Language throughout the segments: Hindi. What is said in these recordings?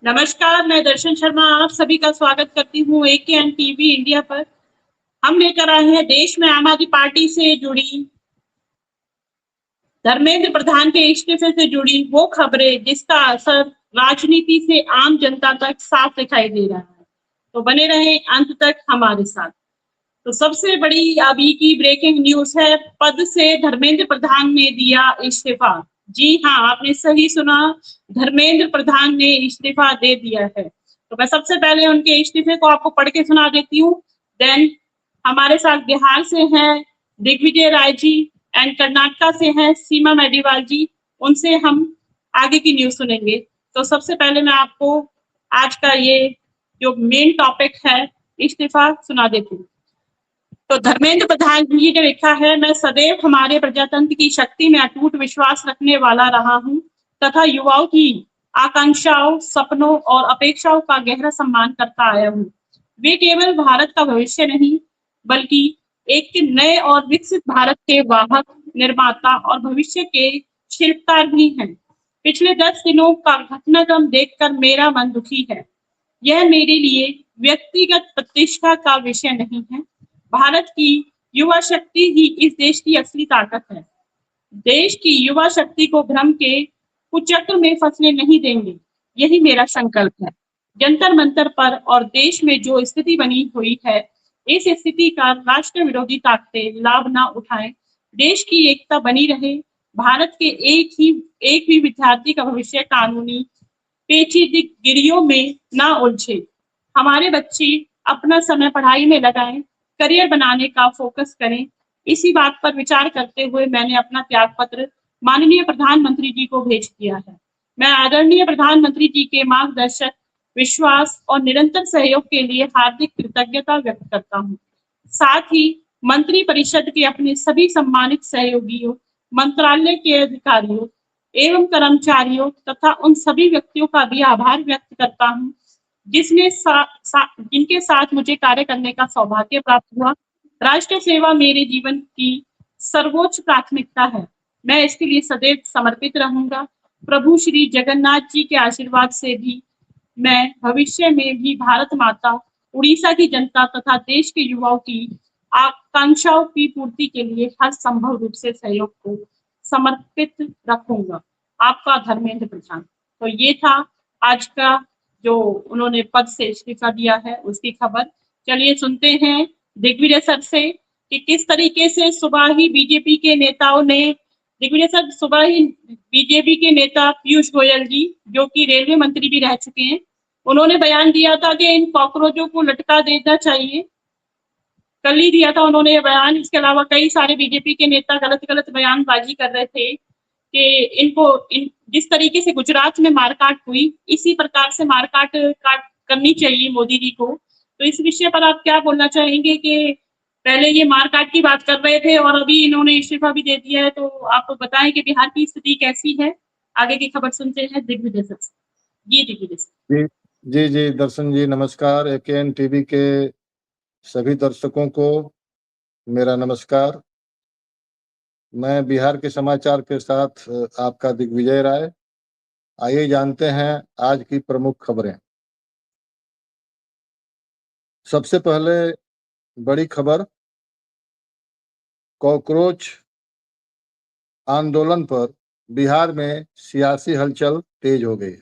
नमस्कार, मैं दर्शन शर्मा आप सभी का स्वागत करती हूँ एकेएन टीवी इंडिया पर। हम लेकर आए हैं देश में आम आदमी पार्टी से जुड़ी, धर्मेंद्र प्रधान के इस्तीफे से जुड़ी वो खबरें जिसका असर राजनीति से आम जनता तक साफ दिखाई दे रहा है। तो बने रहें अंत तक हमारे साथ। तो सबसे बड़ी अभी की ब्रेकिंग न्यूज है, पद से धर्मेंद्र प्रधान ने दिया इस्तीफा। जी हाँ, आपने सही सुना, धर्मेंद्र प्रधान ने इस्तीफा दे दिया है। तो मैं सबसे पहले उनके इस्तीफे को आपको पढ़ के सुना देती हूँ। देन हमारे साथ बिहार से हैं दिग्विजय राय जी एंड कर्नाटका से हैं सीमा मेडिवाल जी। उनसे हम आगे की न्यूज सुनेंगे। तो सबसे पहले मैं आपको आज का ये जो मेन टॉपिक है इस्तीफा सुना देती हूँ। तो धर्मेंद्र प्रधान जी ने लिखा है, मैं सदैव हमारे प्रजातंत्र की शक्ति में अटूट विश्वास रखने वाला रहा हूँ तथा युवाओं की आकांक्षाओं, सपनों और अपेक्षाओं का गहरा सम्मान करता आया हूँ। वे केवल भारत का भविष्य नहीं, बल्कि एक नए और विकसित भारत के वाहक, निर्माता और भविष्य के शिल्पकार भी हैं। पिछले 10 दिनों का घटनाक्रम देखकर मेरा मन दुखी है। यह मेरे लिए व्यक्तिगत प्रतिष्ठा का विषय नहीं है। भारत की युवा शक्ति ही इस देश की असली ताकत है। देश की युवा शक्ति को भ्रम के कुचक्र में फंसने नहीं देंगे, यही मेरा संकल्प है। जंतर मंतर पर और देश में जो स्थिति बनी हुई है, इस स्थिति का राष्ट्र विरोधी ताकतें लाभ ना उठाएं, देश की एकता बनी रहे, भारत के एक भी विद्यार्थी का भविष्य कानूनी पेचीदगिरियों में ना उलझे। हमारे बच्चे अपना समय पढ़ाई में लगाएं, करियर बनाने का फोकस करें। इसी बात पर विचार करते हुए मैंने अपना त्याग पत्र माननीय प्रधानमंत्री जी को भेज दिया है। मैं आदरणीय प्रधानमंत्री जी के मार्गदर्शक, विश्वास और निरंतर सहयोग के लिए हार्दिक कृतज्ञता व्यक्त करता हूँ। साथ ही मंत्री परिषद के अपने सभी सम्मानित सहयोगियों, मंत्रालय के अधिकारियों एवं कर्मचारियों तथा उन सभी व्यक्तियों का भी आभार व्यक्त करता हूँ जिनके साथ मुझे कार्य करने का सौभाग्य प्राप्त हुआ। राष्ट्र सेवा मेरे जीवन की सर्वोच्च प्राथमिकता है। मैं इसके लिए सदैव समर्पित रहूंगा। प्रभु श्री जगन्नाथ जी के आशीर्वाद से भी मैं भविष्य में भी भारत माता, उड़ीसा की जनता तथा देश के युवाओं की आकांक्षाओं की पूर्ति के लिए हर संभव रूप से सहयोग को समर्पित रखूंगा। आपका धर्मेंद्र प्रधान। तो ये था आज का जो उन्होंने पद से इस्तीफा दिया है उसकी खबर। चलिए सुनते हैं दिग्विजय सर से कि किस तरीके से सुबह ही बीजेपी के नेताओं ने, दिग्विजय सर, सुबह ही बीजेपी के नेता पीयूष गोयल जी, जो कि रेलवे मंत्री भी रह चुके हैं, उन्होंने बयान दिया था कि इन कॉकरोचों को लटका देना चाहिए। कल ही दिया था उन्होंने ये बयान। इसके अलावा कई सारे बीजेपी के नेता गलत गलत बयानबाजी कर रहे थे कि जिस तरीके से गुजरात में मारकाट हुई, इसी प्रकार से मारकाट करनी चाहिए मोदी जी को। तो इस विषय पर आप क्या बोलना चाहेंगे कि पहले ये मारकाट की बात कर रहे थे और अभी इन्होंने इस्तीफा भी दे दिया है, तो आप बताएं कि बिहार की स्थिति कैसी है। आगे की खबर सुनते हैं दिग्विजय सर से। जी दिग्विजय सर। जी जी जी दर्शन जी नमस्कार। एकेएन टीवी के सभी दर्शकों को मेरा नमस्कार। मैं बिहार के समाचार के साथ आपका दिग्विजय राय। आइए जानते हैं आज की प्रमुख खबरें। सबसे पहले बड़ी खबर, कॉकरोच आंदोलन पर बिहार में सियासी हलचल तेज हो गई।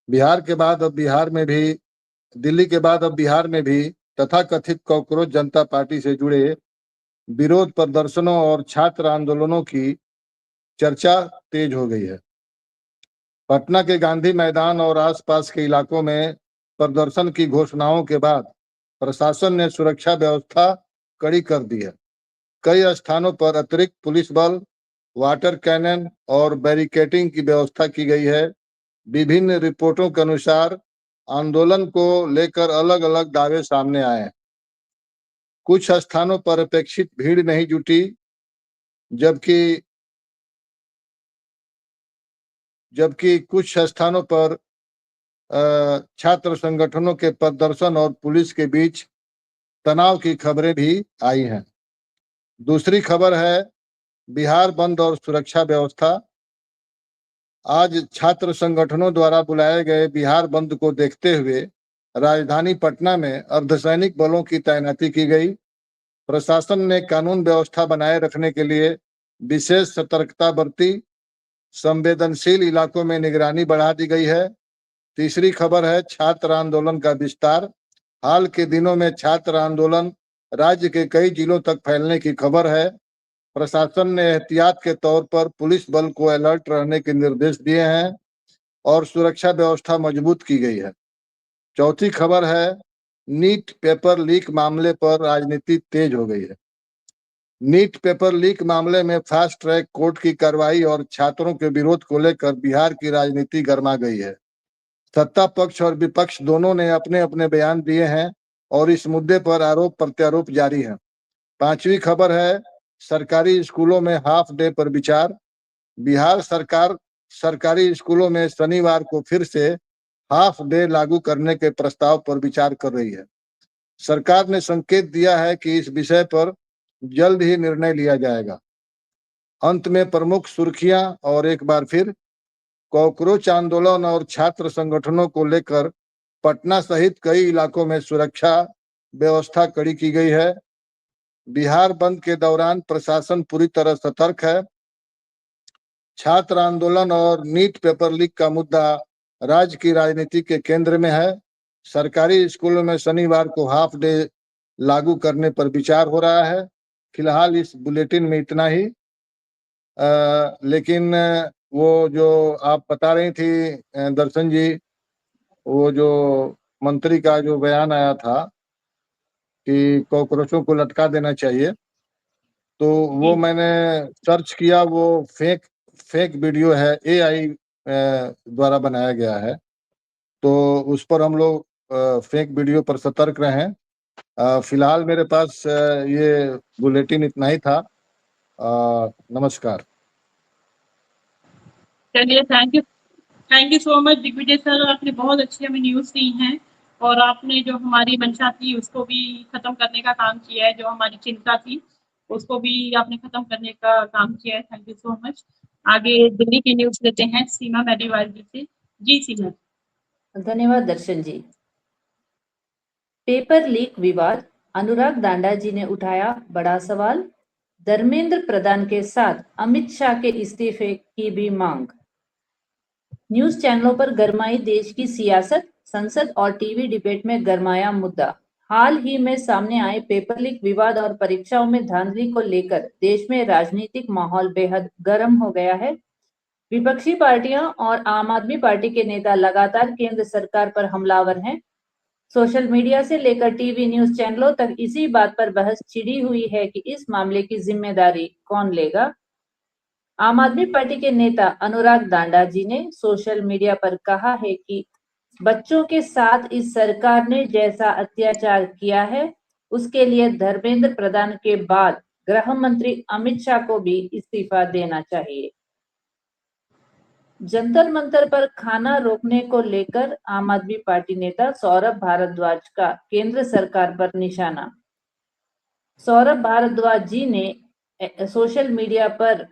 बिहार के बाद अब बिहार में भी, दिल्ली के बाद अब बिहार में भी तथाकथित कॉकरोच जनता पार्टी से जुड़े विरोध प्रदर्शनों और छात्र आंदोलनों की चर्चा तेज हो गई है। पटना के गांधी मैदान और आसपास के इलाकों में प्रदर्शन की घोषणाओं के बाद प्रशासन ने सुरक्षा व्यवस्था कड़ी कर दी है। कई स्थानों पर अतिरिक्त पुलिस बल, वाटर कैनन और बैरिकेडिंग की व्यवस्था की गई है। विभिन्न रिपोर्टों के अनुसार आंदोलन को लेकर अलग अलग दावे सामने आए हैं। कुछ स्थानों पर अपेक्षित भीड़ नहीं जुटी, जबकि कुछ स्थानों पर छात्र संगठनों के प्रदर्शन और पुलिस के बीच तनाव की खबरें भी आई हैं। दूसरी खबर है बिहार बंद और सुरक्षा व्यवस्था। आज छात्र संगठनों द्वारा बुलाए गए बिहार बंद को देखते हुए राजधानी पटना में अर्धसैनिक बलों की तैनाती की गई। प्रशासन ने कानून व्यवस्था बनाए रखने के लिए विशेष सतर्कता बरती। संवेदनशील इलाकों में निगरानी बढ़ा दी गई है। तीसरी खबर है छात्र आंदोलन का विस्तार। हाल के दिनों में छात्र आंदोलन राज्य के कई जिलों तक फैलने की खबर है। प्रशासन ने एहतियात के तौर पर पुलिस बल को अलर्ट रहने के निर्देश दिए हैं और सुरक्षा व्यवस्था मजबूत की गई है। चौथी खबर है नीट पेपर लीक मामले पर राजनीति तेज हो गई है। नीट पेपर लीक मामले में फास्ट ट्रैक कोर्ट की कार्रवाई और छात्रों के विरोध को लेकर बिहार की राजनीति गर्मा गई है। सत्ता पक्ष और विपक्ष दोनों ने अपने अपने बयान दिए हैं और इस मुद्दे पर आरोप प्रत्यारोप जारी है। पांचवी खबर है सरकारी स्कूलों में हाफ डे पर विचार। बिहार सरकार सरकारी स्कूलों में शनिवार को फिर से हाफ डे लागू करने के प्रस्ताव पर विचार कर रही है। सरकार ने संकेत दिया है कि इस विषय पर जल्द ही निर्णय लिया जाएगा। अंत में प्रमुख सुर्खियां और एक बार फिर कॉकरोच आंदोलन और छात्र संगठनों को लेकर पटना सहित कई इलाकों में सुरक्षा व्यवस्था कड़ी की गई है। बिहार बंद के दौरान प्रशासन पूरी तरह सतर्क है। छात्र आंदोलन और नीट पेपर लीक का मुद्दा राज्य की राजनीति के केंद्र में है। सरकारी स्कूलों में शनिवार को हाफ डे लागू करने पर विचार हो रहा है। फिलहाल इस बुलेटिन में इतना ही। लेकिन वो जो आप बता रही थी दर्शन जी, वो जो मंत्री का जो बयान आया था कि कॉकरोचों को लटका देना चाहिए, तो वो मैंने सर्च किया, वो फेक वीडियो है, एआई द्वारा बनाया गया है। तो उस पर हम लोग फेक वीडियो पर सतर्क रहें। फिलहाल मेरे पास ये बुलेटिन इतना ही था। नमस्कार। चलिए, thank you so much Digvijay sir. आपने बहुत अच्छी हमें न्यूज़ दी हैं और आपने जो हमारी मंशा थी उसको भी खत्म करने का काम किया है, जो हमारी चिंता थी उसको भी आपने खत्म करने का काम किया है। Thank you so much. आगे दिल्ली की न्यूज़ लेते हैं सीमा मेरीवाल जी से। जी सीमा। धन्यवाद दर्शन जी। पेपर लीक विवाद, अनुराग दांडा जी ने उठाया बड़ा सवाल। धर्मेंद्र प्रधान के साथ अमित शाह के इस्तीफे की भी मांग। न्यूज चैनलों पर गरमाई देश की सियासत, संसद और टीवी डिबेट में गरमाया मुद्दा। हाल ही में सामने आए पेपर लीक विवाद और परीक्षाओं में धांधली को लेकर देश में राजनीतिक माहौल बेहद गर्म हो गया है। विपक्षी पार्टियां और आम आदमी पार्टी के नेता लगातार केंद्र सरकार पर हमलावर हैं। सोशल मीडिया से लेकर टीवी न्यूज चैनलों तक इसी बात पर बहस छिड़ी हुई है कि इस मामले की जिम्मेदारी कौन लेगा। आम आदमी पार्टी के नेता अनुराग दांडा जी ने सोशल मीडिया पर कहा है कि बच्चों के साथ इस सरकार ने जैसा अत्याचार किया है उसके लिए धर्मेंद्र प्रधान के बाद गृह मंत्री अमित शाह को भी इस्तीफा देना चाहिए। जंतर मंतर पर खाना रोकने को लेकर आम आदमी पार्टी नेता सौरभ भारद्वाज का केंद्र सरकार पर निशाना। सौरभ भारद्वाज जी ने सोशल मीडिया पर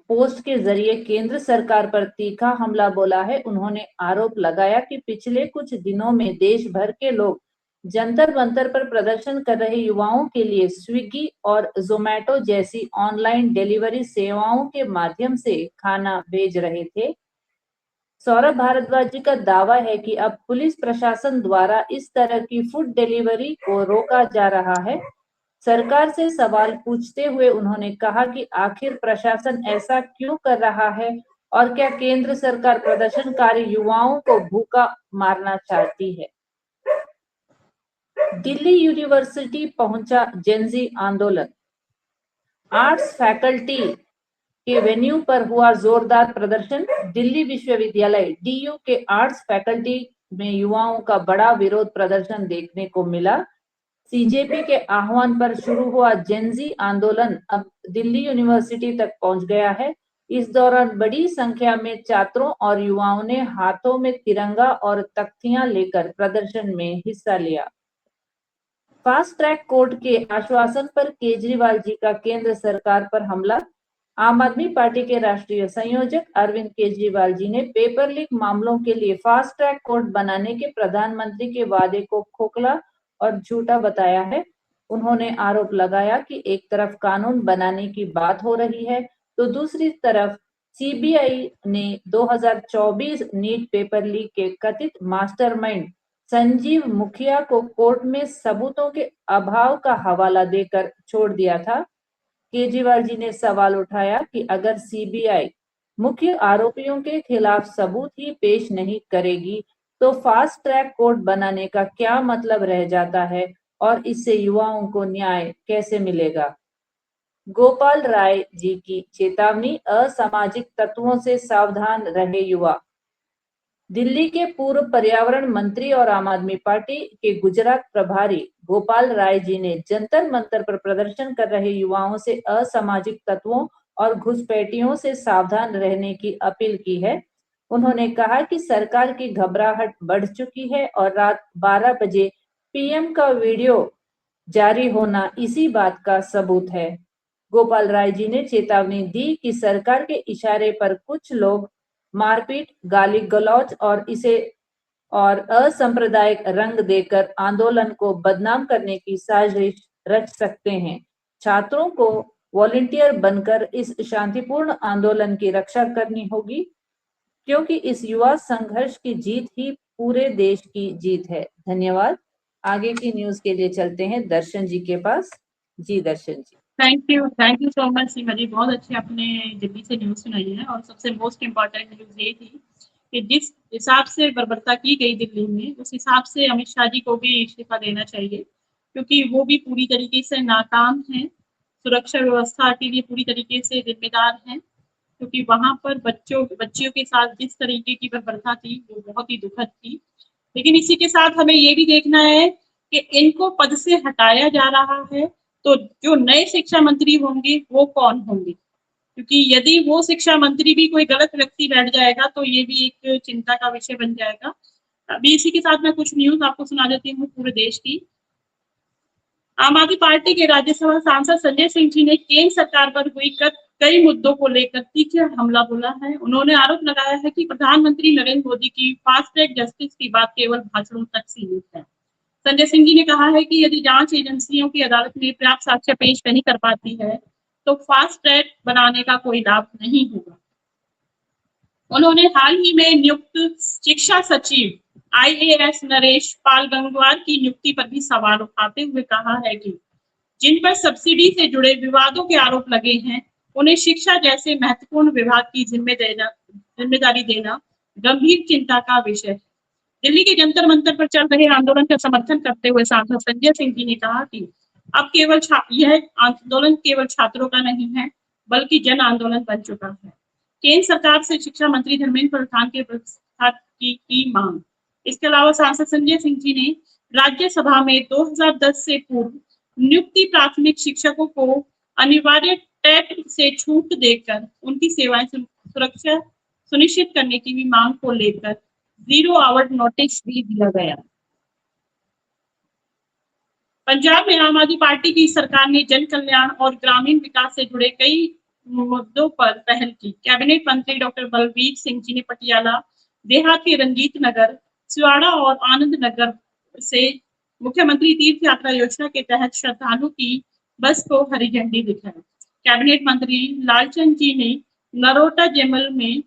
पोस्ट के जरिए केंद्र सरकार पर तीखा हमला बोला है। उन्होंने आरोप लगाया कि पिछले कुछ दिनों में देश भर के लोग जंतर मंतर पर प्रदर्शन कर रहे युवाओं के लिए स्विगी और जोमैटो जैसी ऑनलाइन डिलीवरी सेवाओं के माध्यम से खाना भेज रहे थे। सौरभ भारद्वाज जी का दावा है कि अब पुलिस प्रशासन द्वारा इस तरह की फूड डिलीवरी को रोका जा रहा है। सरकार से सवाल पूछते हुए उन्होंने कहा कि आखिर प्रशासन ऐसा क्यों कर रहा है और क्या केंद्र सरकार प्रदर्शनकारी युवाओं को भूखा मारना चाहती है। दिल्ली यूनिवर्सिटी पहुंचा जेनजी आंदोलन। आर्ट्स फैकल्टी के वेन्यू पर हुआ जोरदार प्रदर्शन। दिल्ली विश्वविद्यालय डीयू के आर्ट्स फैकल्टी में युवाओं का बड़ा विरोध प्रदर्शन देखने को मिला। सीजेपी के आह्वान पर शुरू हुआ जेनजी आंदोलन अब दिल्ली यूनिवर्सिटी तक पहुंच गया है। इस दौरान बड़ी संख्या में छात्रों और युवाओं ने हाथों में तिरंगा और तख्तियां लेकर प्रदर्शन में हिस्सा लिया। फास्ट ट्रैक कोर्ट के आश्वासन पर केजरीवाल जी का केंद्र सरकार पर हमला। आम आदमी पार्टी के राष्ट्रीय संयोजक अरविंद केजरीवाल जी ने पेपर लीक मामलों के लिए फास्ट ट्रैक कोर्ट बनाने के प्रधानमंत्री के वादे को खोखला और झूठा बताया है। उन्होंने आरोप लगाया कि एक तरफ कानून बनाने की बात हो रही है तो दूसरी तरफ सीबीआई ने 2024 नीट पेपर लीक के कथित मास्टरमाइंड संजीव मुखिया को कोर्ट में सबूतों के अभाव का हवाला देकर छोड़ दिया था। केजरीवाल जी ने सवाल उठाया कि अगर सीबीआई मुख्य आरोपियों के खिलाफ सबूत ही पेश नहीं करेगी तो फास्ट ट्रैक कोर्ट बनाने का क्या मतलब रह जाता है और इससे युवाओं को न्याय कैसे मिलेगा। गोपाल राय जी की चेतावनी, असामाजिक तत्वों से सावधान रहे युवा। दिल्ली के पूर्व पर्यावरण मंत्री और आम आदमी पार्टी के गुजरात प्रभारी गोपाल राय जी ने जंतर मंतर पर प्रदर्शन कर रहे युवाओं से असामाजिक तत्वों और घुसपैठियों से सावधान रहने की अपील की है। उन्होंने कहा कि सरकार की घबराहट बढ़ चुकी है और रात 12 बजे पीएम का वीडियो जारी होना इसी बात का सबूत है। गोपाल राय जी ने चेतावनी दी कि सरकार के इशारे पर कुछ लोग मारपीट, गाली गलौज और असांप्रदायिक रंग देकर आंदोलन को बदनाम करने की साजिश रच सकते हैं। छात्रों को वॉलंटियर बनकर इस शांतिपूर्ण आंदोलन की रक्षा करनी होगी, क्योंकि इस युवा संघर्ष की जीत ही पूरे देश की जीत है। धन्यवाद। आगे की न्यूज के लिए चलते हैं दर्शन जी के पास। जी दर्शन जी। थैंक यू सो मच सीमा जी, बहुत अच्छी आपने दिल्ली से न्यूज़ सुनाई है। और सबसे मोस्ट इम्पोर्टेंट न्यूज़ ये थी कि जिस हिसाब से बर्बरता की गई दिल्ली में, उस हिसाब से अमित शाह जी को भी इस्तीफा देना चाहिए, क्योंकि वो भी पूरी तरीके से नाकाम हैं, सुरक्षा व्यवस्था के लिए पूरी तरीके से जिम्मेदार हैं, क्योंकि वहाँ पर बच्चियों के साथ जिस तरीके की बर्बरता थी वो बहुत ही दुखद थी। लेकिन इसी के साथ हमें ये भी देखना है कि इनको पद से हटाया जा रहा है, तो जो नए शिक्षा मंत्री होंगे वो कौन होंगे, क्योंकि यदि वो शिक्षा मंत्री भी कोई गलत व्यक्ति बैठ जाएगा तो ये भी एक चिंता का विषय बन जाएगा। अभी इसी के साथ मैं कुछ न्यूज़ आपको सुना देती हूँ पूरे देश की। आम आदमी पार्टी के राज्यसभा सांसद संजय सिंह जी ने केंद्र सरकार पर हुई कई मुद्दों को लेकर तीखा हमला बोला है। उन्होंने आरोप लगाया है कि प्रधानमंत्री नरेंद्र मोदी की फास्ट ट्रैक जस्टिस की बात केवल भाषणों तक सीमित है। संजय सिंह जी ने कहा है कि यदि जांच एजेंसियों की अदालत में पर्याप्त साक्ष्य पेश नहीं कर पाती है तो फास्ट ट्रैक बनाने का कोई लाभ नहीं होगा। उन्होंने हाल ही में नियुक्त शिक्षा सचिव IAS नरेश पाल गंगवार की नियुक्ति पर भी सवाल उठाते हुए कहा है कि जिन पर सब्सिडी से जुड़े विवादों के आरोप लगे हैं उन्हें शिक्षा जैसे महत्वपूर्ण विभाग की जिम्मेदारी देना गंभीर चिंता का विषय है। दिल्ली के जंतर मंतर पर चल रहे आंदोलन का समर्थन करते हुए सांसद संजय सिंह जी ने कहा कि अब यह आंदोलन केवल छात्रों का नहीं है बल्कि जन आंदोलन बन चुका है। केंद्र सरकार से शिक्षा मंत्री धर्मेंद्र प्रधान के प्रस्ताव की मांग। इसके अलावा सांसद संजय सिंह जी ने राज्यसभा में 2010 से पूर्व नियुक्ति प्राथमिक शिक्षकों को अनिवार्य टेट से छूट देकर उनकी सेवाएं सुरक्षा सुनिश्चित करने की भी मांग को लेकर 0 आवर नोटिस भी दिया गया। पंजाब में आम आदमी पार्टी की सरकार ने जन कल्याण और ग्रामीण विकास से जुड़े कई मुद्दों पर पहल की। कैबिनेट मंत्री डॉक्टर बलबीर सिंह जी ने पटियाला देहात के रंजीत नगर, सिवाड़ा और आनंद नगर से मुख्यमंत्री तीर्थ यात्रा योजना के तहत श्रद्धालु की बस को हरी झंडी दिखाई। कैबिनेट मंत्री लालचंद जी ने नरोटा जेमल में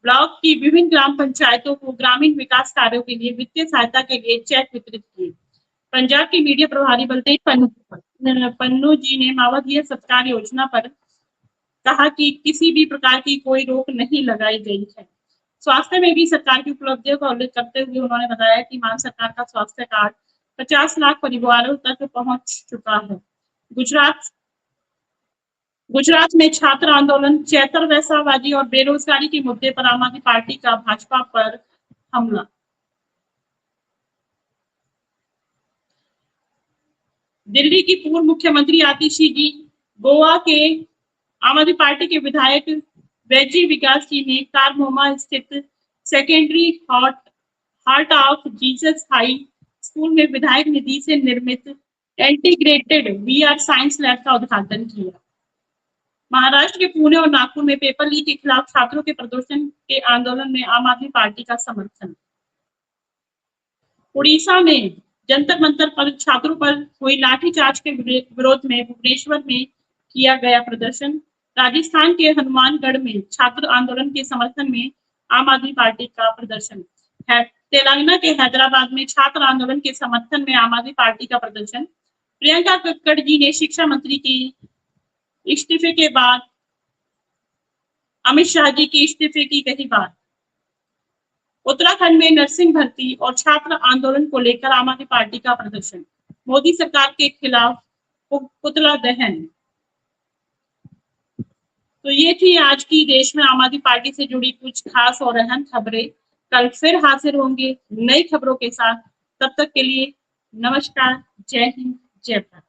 ब्लॉक की विभिन्न ग्राम पंचायतों को ग्रामीण विकास कार्यों के लिए वित्तीय सहायता के लिए चेक वितरित किए। पंजाब के मीडिया प्रभारी बलदेव पन्नू जी ने मावधीय सत्कार योजना पर कहा कि किसी भी प्रकार की कोई रोक नहीं लगाई गई है। स्वास्थ्य में भी सरकार की उपलब्धियों का उल्लेख करते हुए उन्होंने बताया कि मान सरकार का स्वास्थ्य कार्ड 50 लाख परिवारों तक पहुंच चुका है। गुजरात में छात्र आंदोलन, चैतर वैसाबाजी और बेरोजगारी के मुद्दे पर आम आदमी पार्टी का भाजपा पर हमला। दिल्ली की पूर्व मुख्यमंत्री आतिशी जी, गोवा के आम आदमी पार्टी के वैजी विकास जी ने कारमोमा स्थित secondary heart of Jesus high school में विधायक निधि से निर्मित इंटीग्रेटेड VR साइंस लैब का उद्घाटन किया। महाराष्ट्र के पुणे और नागपुर में पेपर लीक के खिलाफ छात्रों के प्रदर्शन के आंदोलन में आम आदमी पार्टी का समर्थन। उड़ीसा में जंतर मंतर पर छात्रों पर हुई लाठीचार्ज के विरोध में भुवनेश्वर में किया गया प्रदर्शन। राजस्थान के हनुमानगढ़ में छात्र आंदोलन के समर्थन में आम आदमी पार्टी का प्रदर्शन है। तेलंगाना के हैदराबाद में छात्र आंदोलन के समर्थन में आम आदमी पार्टी का प्रदर्शन। प्रियंका कक्कड़ जी ने शिक्षा मंत्री के इस्तीफे के बाद अमित शाह जी के इस्तीफे की कही बात। उत्तराखंड में नर्सिंग भर्ती और छात्र आंदोलन को लेकर आम आदमी पार्टी का प्रदर्शन। मोदी सरकार के खिलाफ पुतला दहन। तो ये थी आज की देश में आम आदमी पार्टी से जुड़ी कुछ खास और अहम खबरें। कल फिर हाजिर होंगे नई खबरों के साथ। तब तक के लिए नमस्कार, जय हिंद, जय भारत।